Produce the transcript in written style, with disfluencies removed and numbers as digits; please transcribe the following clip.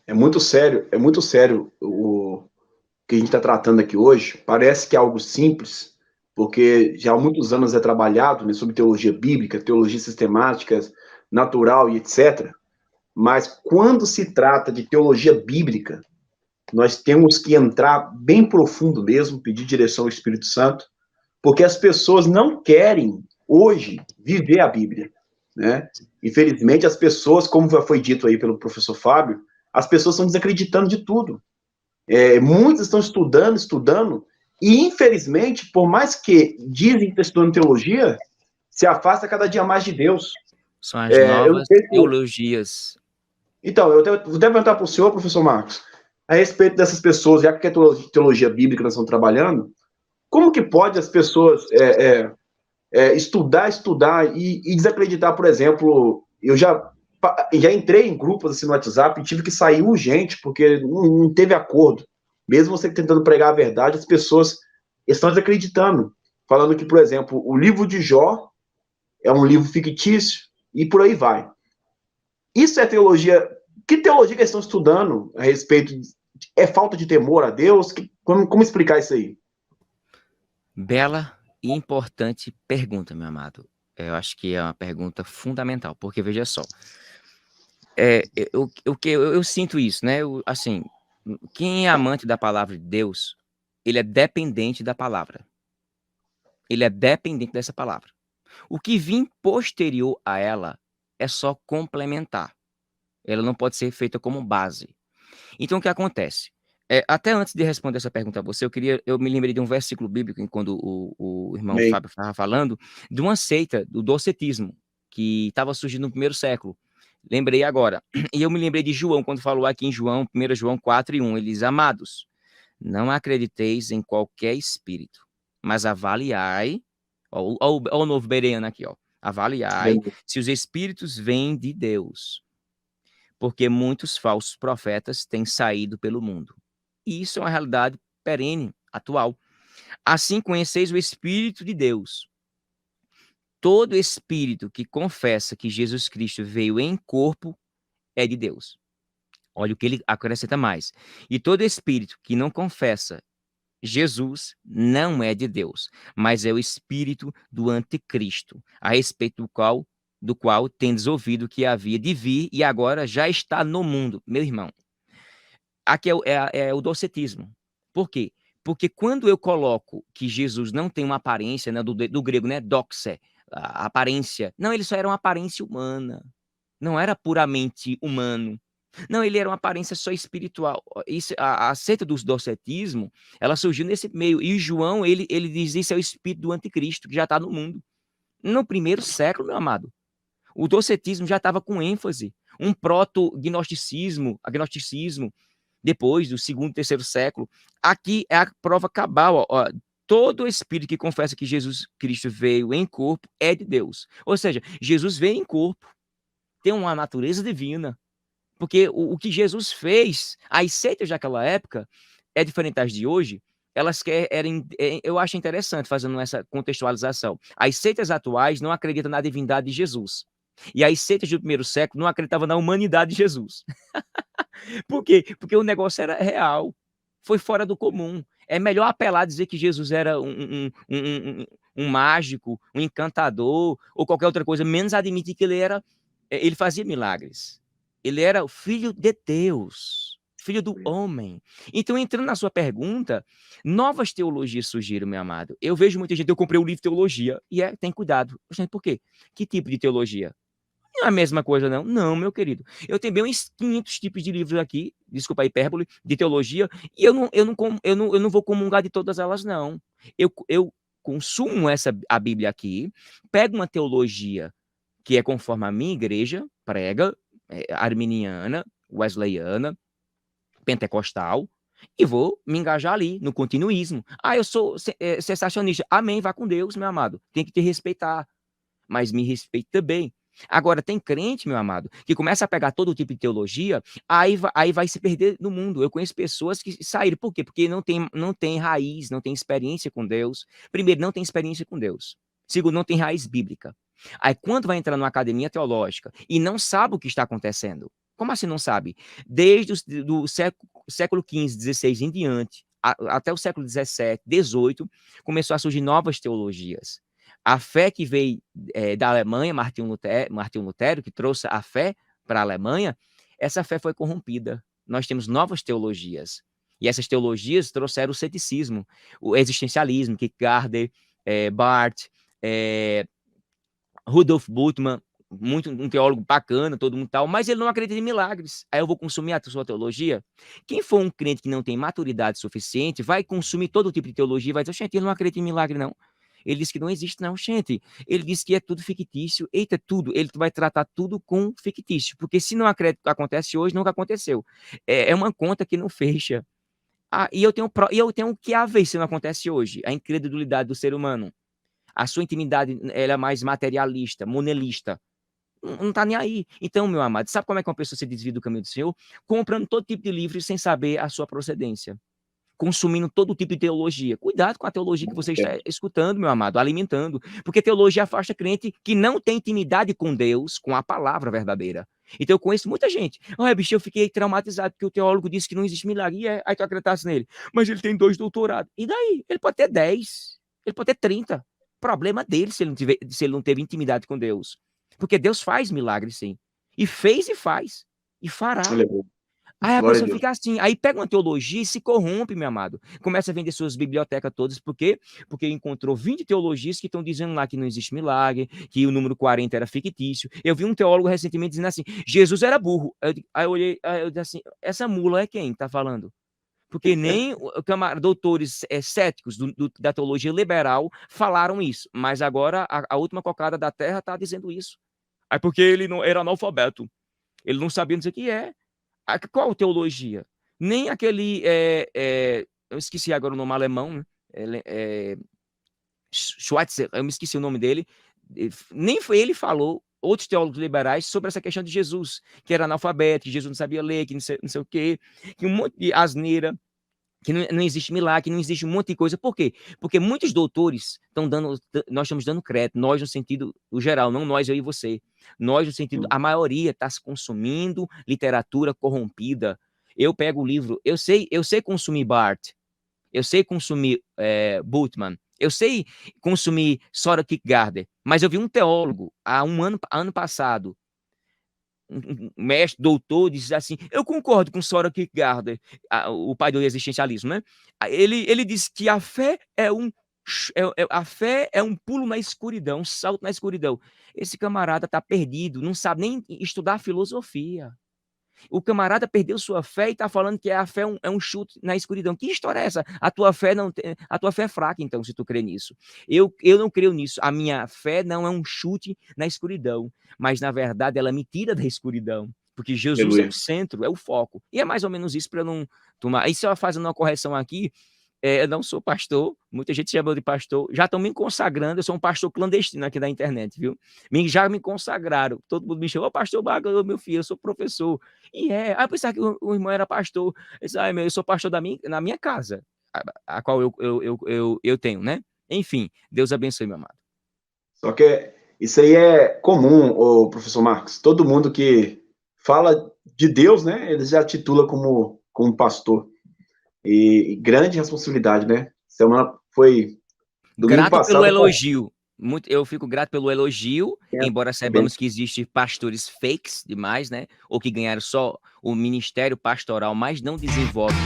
É muito sério o que a gente está tratando aqui hoje. Parece que é algo simples, porque já há muitos anos é trabalhado, né, sobre teologia bíblica, teologia sistemática, natural e etc. Mas quando se trata de teologia bíblica, nós temos que entrar bem profundo mesmo, pedir direção ao Espírito Santo, porque as pessoas não querem, hoje, viver a Bíblia, né? Infelizmente, as pessoas, como já foi dito aí pelo professor Fábio, as pessoas estão desacreditando de tudo. Muitos estão estudando, estudando, e infelizmente, por mais que dizem que estão estudando teologia, se afasta cada dia mais de Deus. São as Eu não novas sei se... teologias. Então, eu vou até perguntar para o senhor, professor Marcos, a respeito dessas pessoas, já que é teologia bíblica que nós estamos trabalhando, como que pode as pessoas estudar e desacreditar, por exemplo, eu já entrei em grupos assim no WhatsApp e tive que sair urgente porque não teve acordo. Mesmo você tentando pregar a verdade, as pessoas estão desacreditando, falando que, por exemplo, o livro de Jó é um livro fictício e por aí vai. Isso é teologia. Que teologia que eles estão estudando a respeito? É falta de temor a Deus? Como explicar isso aí? Bela e importante pergunta, meu amado. Eu acho que é uma pergunta fundamental, porque veja só, eu sinto isso, né? Assim, quem é amante da palavra de Deus, ele é dependente da palavra. Ele é dependente dessa palavra. O que vem posterior a ela é só complementar. Ela não pode ser feita como base. Então, o que acontece? Até antes de responder essa pergunta a você, eu me lembrei de um versículo bíblico, quando o irmão Amém. Fábio estava falando, de uma seita, do docetismo, que estava surgindo no primeiro século. Lembrei agora. E eu me lembrei de João, quando falou aqui em João, 1 João 4:1, ele diz: Amados, não acrediteis em qualquer espírito, mas avaliai, ó o novo bereano aqui, ó, avaliai se os espíritos vêm de Deus, porque muitos falsos profetas têm saído pelo mundo. E isso é uma realidade perene, atual. Assim conheceis o Espírito de Deus. Todo espírito que confessa que Jesus Cristo veio em corpo é de Deus. Olha o que ele acrescenta mais. E todo espírito que não confessa Jesus não é de Deus, mas é o espírito do anticristo, a respeito do qual tendes ouvido que havia de vir e agora já está no mundo. Meu irmão, aqui é o docetismo. Por quê? Porque quando eu coloco que Jesus não tem uma aparência, né, do grego, né, doxe, a aparência. Não, ele só era uma aparência humana. Não era puramente humano. Não, ele era uma aparência só espiritual. Isso, a seita do docetismo, ela surgiu nesse meio. E João, ele diz isso é o espírito do anticristo, que já está no mundo. No primeiro século, meu amado, o docetismo já estava com ênfase. Um proto-gnosticismo, agnosticismo, depois do segundo e terceiro século. Aqui é a prova cabal. Ó, todo espírito que confessa que Jesus Cristo veio em corpo é de Deus. Ou seja, Jesus veio em corpo, tem uma natureza divina. Porque o que Jesus fez, as seitas daquela época, é diferente das de hoje. Elas querem, eu acho interessante fazendo essa contextualização. As seitas atuais não acreditam na divindade de Jesus. E as seitas do primeiro século não acreditavam na humanidade de Jesus. Por quê? Porque o negócio era real. Foi fora do comum. É melhor apelar a dizer que Jesus era um mágico, um encantador, ou qualquer outra coisa, menos admitir que ele fazia milagres. Ele era o filho de Deus, filho do homem. Então, entrando na sua pergunta, novas teologias surgiram, meu amado. Eu vejo muita gente, eu comprei um livro de teologia, e tem cuidado. Por quê? Que tipo de teologia? Não é a mesma coisa, não. Não, meu querido. Eu tenho bem uns 500 tipos de livros aqui, desculpa a hipérbole, de teologia, e eu não vou comungar de todas elas, não. Eu consumo a Bíblia aqui, pego uma teologia que é conforme a minha igreja prega, arminiana, wesleyana, pentecostal, e vou me engajar ali, no continuismo. Ah, eu sou cessacionista. Amém, vá com Deus, meu amado. Tem que te respeitar, mas me respeite também. Agora, tem crente, meu amado, que começa a pegar todo tipo de teologia, aí vai se perder no mundo. Eu conheço pessoas que saíram. Por quê? Porque não tem raiz, não tem experiência com Deus. Primeiro, não tem experiência com Deus. Segundo, não tem raiz bíblica. Aí, quando vai entrar numa academia teológica e não sabe o que está acontecendo, Como assim não sabe? Desde do século XV, XVI em diante, até o século XVII, XVIII, começou a surgir novas teologias. A fé que veio da Alemanha, Martinho Lutero, que trouxe a fé para a Alemanha, essa fé foi corrompida. Nós temos novas teologias. E essas teologias trouxeram o ceticismo, o existencialismo, Kierkegaard, Barth, Rudolf Bultmann, um teólogo bacana, todo mundo tal, mas ele não acredita em milagres. Aí eu vou consumir a sua teologia? Quem for um crente que não tem maturidade suficiente, vai consumir todo tipo de teologia e vai dizer, gente, ele não acredita em milagre, não. Ele diz que não existe, não, gente. Ele diz que é tudo fictício. Eita, tudo. Ele vai tratar tudo com fictício. Porque se não acontece hoje, nunca aconteceu. É uma conta que não fecha. E eu tenho que haver se não acontece hoje. A incredulidade do ser humano. A sua intimidade ela é mais materialista, monelista. Não está nem aí. Então, meu amado, sabe como é que uma pessoa se desvia do caminho do Senhor? Comprando todo tipo de livro sem saber a sua procedência. Consumindo todo tipo de teologia. Cuidado com a teologia que você está escutando, meu amado, alimentando. Porque teologia afasta crente que não tem intimidade com Deus, com a palavra verdadeira. Então eu conheço muita gente. Bicho, eu fiquei traumatizado porque o teólogo disse que não existe milagre. Aí tu acreditasse nele. Mas ele tem 2 doutorados. E daí? Ele pode ter 10. Ele pode ter 30. Problema dele se ele não teve intimidade com Deus. Porque Deus faz milagres, sim. E fez e faz. E fará. Aí a pessoa fica assim, aí pega uma teologia e se corrompe, meu amado. Começa a vender suas bibliotecas todas, por quê? Porque encontrou 20 teologias que estão dizendo lá que não existe milagre, que o número 40 era fictício. Eu vi um teólogo recentemente dizendo assim, Jesus era burro. Aí eu olhei, eu disse assim, essa mula é quem tá falando? Porque nem doutores céticos da teologia liberal falaram isso, mas agora a última cocada da terra está dizendo isso. Aí porque ele não era analfabeto, ele não sabia dizer o que é. Qual teologia? Nem aquele. Eu esqueci agora o nome alemão, né? Schweitzer, eu me esqueci o nome dele. Nem foi ele falou, outros teólogos liberais, sobre essa questão de Jesus, que era analfabeto, que Jesus não sabia ler, que não sei o quê, que um monte de asneira, que não existe milagre, que não existe um monte de coisa. Por quê? Porque muitos doutores estão dando, nós estamos dando crédito, nós no sentido geral, não nós, eu e você. Nós no sentido, a maioria está se consumindo literatura corrompida. Eu pego o livro, eu sei consumir Barth, eu sei consumir Bultmann, eu sei consumir Soren Kierkegaard, mas eu vi um teólogo há ano passado, um mestre, doutor, disse assim, eu concordo com Soren Kierkegaard, o pai do existencialismo, né? Ele disse que a fé é um pulo na escuridão, um salto na escuridão. Esse camarada está perdido, não sabe nem estudar filosofia. O camarada perdeu sua fé e está falando que a fé é um chute na escuridão. Que história é essa? A tua fé é fraca, então, se tu crê nisso. Eu não creio nisso. A minha fé não é um chute na escuridão, mas, na verdade, ela me tira da escuridão. Porque Jesus é o centro, é o foco. E é mais ou menos isso para eu não tomar. Aí, só fazendo uma correção aqui, eu não sou pastor, muita gente chama de pastor, já estão me consagrando, eu sou um pastor clandestino aqui da internet, viu? Já me consagraram, todo mundo me chamou, pastor Baga, meu filho, eu sou professor. E eu pensava que o irmão era pastor, eu sou pastor na minha casa, a qual eu tenho, né? Enfim, Deus abençoe, meu amado. Só que isso aí é comum, o professor Marcos, todo mundo que fala de Deus, né, ele já titula como pastor. E grande responsabilidade, né? Semana foi domingo grato passado. Pelo elogio. Eu fico grato pelo elogio, embora saibamos que existem pastores fakes demais, né? Ou que ganharam só o ministério pastoral, mas não desenvolvem